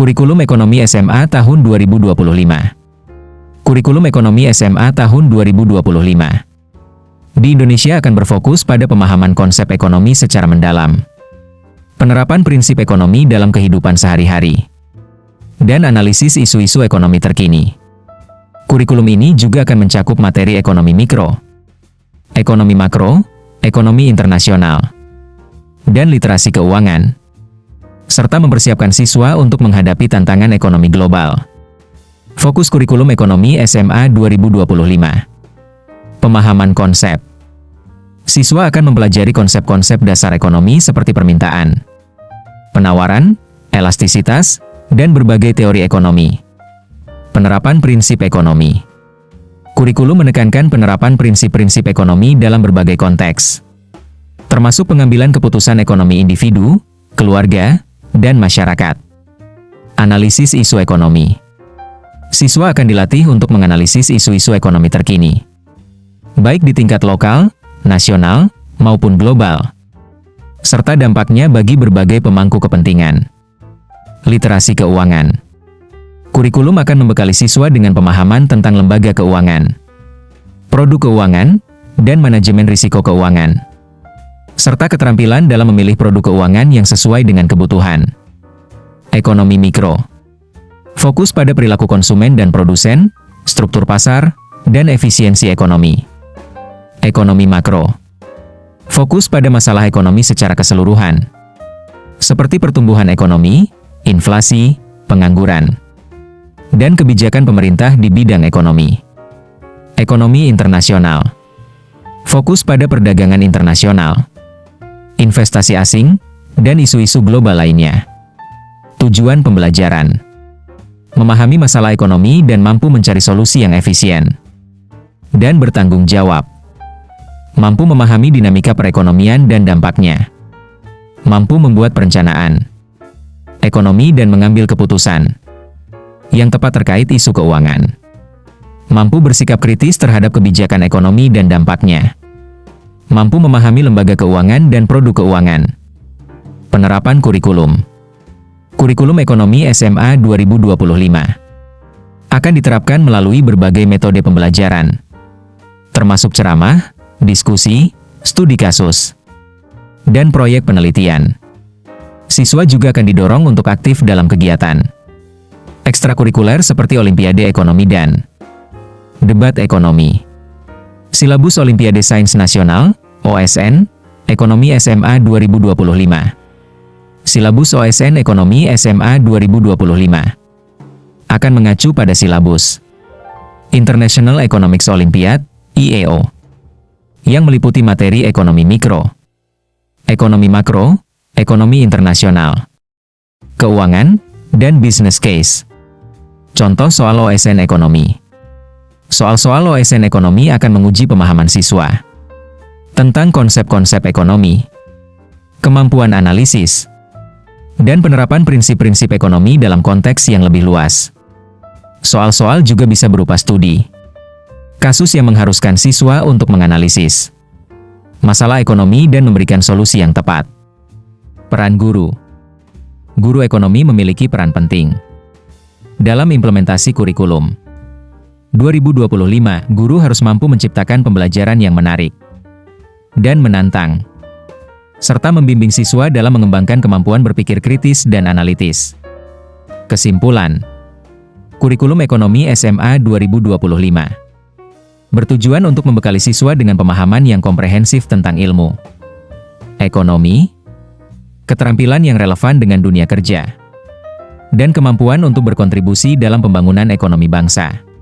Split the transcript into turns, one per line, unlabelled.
Kurikulum Ekonomi SMA tahun 2025. Kurikulum Ekonomi SMA tahun 2025. Di Indonesia akan berfokus pada pemahaman konsep ekonomi secara mendalam, penerapan prinsip ekonomi dalam kehidupan sehari-hari, dan analisis isu-isu ekonomi terkini. Kurikulum ini juga akan mencakup materi ekonomi mikro, ekonomi makro, ekonomi internasional, dan literasi keuangan, serta mempersiapkan siswa untuk menghadapi tantangan ekonomi global. Fokus kurikulum ekonomi SMA 2025. Pemahaman konsep. Siswa akan mempelajari konsep-konsep dasar ekonomi seperti permintaan, penawaran, elastisitas, dan berbagai teori ekonomi. Penerapan prinsip ekonomi. Kurikulum menekankan penerapan prinsip-prinsip ekonomi dalam berbagai konteks, termasuk pengambilan keputusan ekonomi individu, keluarga, dan masyarakat. Analisis isu ekonomi. Siswa akan dilatih untuk menganalisis isu-isu ekonomi terkini, baik di tingkat lokal, nasional, maupun global, serta dampaknya bagi berbagai pemangku kepentingan. Literasi keuangan. Kurikulum akan membekali siswa dengan pemahaman tentang lembaga keuangan, produk keuangan, dan manajemen risiko keuangan, serta keterampilan dalam memilih produk keuangan yang sesuai dengan kebutuhan. Ekonomi mikro. Fokus pada perilaku konsumen dan produsen, struktur pasar, dan efisiensi ekonomi. Ekonomi makro. Fokus pada masalah ekonomi secara keseluruhan, seperti pertumbuhan ekonomi, inflasi, pengangguran, dan kebijakan pemerintah di bidang ekonomi. Ekonomi internasional. Fokus pada perdagangan internasional, investasi asing, dan isu-isu global lainnya. Tujuan pembelajaran. Memahami masalah ekonomi dan mampu mencari solusi yang efisien dan bertanggung jawab. Mampu memahami dinamika perekonomian dan dampaknya. Mampu membuat perencanaan ekonomi dan mengambil keputusan yang tepat terkait isu keuangan. Mampu bersikap kritis terhadap kebijakan ekonomi dan dampaknya. Mampu memahami lembaga keuangan dan produk keuangan. Penerapan kurikulum. Kurikulum Ekonomi SMA 2025 akan diterapkan melalui berbagai metode pembelajaran, termasuk ceramah, diskusi, studi kasus, dan proyek penelitian. Siswa juga akan didorong untuk aktif dalam kegiatan ekstrakurikuler seperti Olimpiade Ekonomi dan Debat Ekonomi. Silabus Olimpiade Sains Nasional, OSN, Ekonomi SMA 2025. Silabus OSN Ekonomi SMA 2025 akan mengacu pada silabus International Economics Olympiad, IEO, yang meliputi materi ekonomi mikro, ekonomi makro, ekonomi internasional, keuangan, dan business case. Contoh soal OSN Ekonomi. Soal-soal OSN Ekonomi akan menguji pemahaman siswa tentang konsep-konsep ekonomi, kemampuan analisis, dan penerapan prinsip-prinsip ekonomi dalam konteks yang lebih luas. Soal-soal juga bisa berupa studi kasus yang mengharuskan siswa untuk menganalisis masalah ekonomi dan memberikan solusi yang tepat. Peran guru. Guru ekonomi memiliki peran penting dalam implementasi kurikulum. 2025, guru harus mampu menciptakan pembelajaran yang menarik dan menantang, serta membimbing siswa dalam mengembangkan kemampuan berpikir kritis dan analitis. Kesimpulan, kurikulum ekonomi SMA 2025 bertujuan untuk membekali siswa dengan pemahaman yang komprehensif tentang ilmu ekonomi, keterampilan yang relevan dengan dunia kerja, dan kemampuan untuk berkontribusi dalam pembangunan ekonomi bangsa.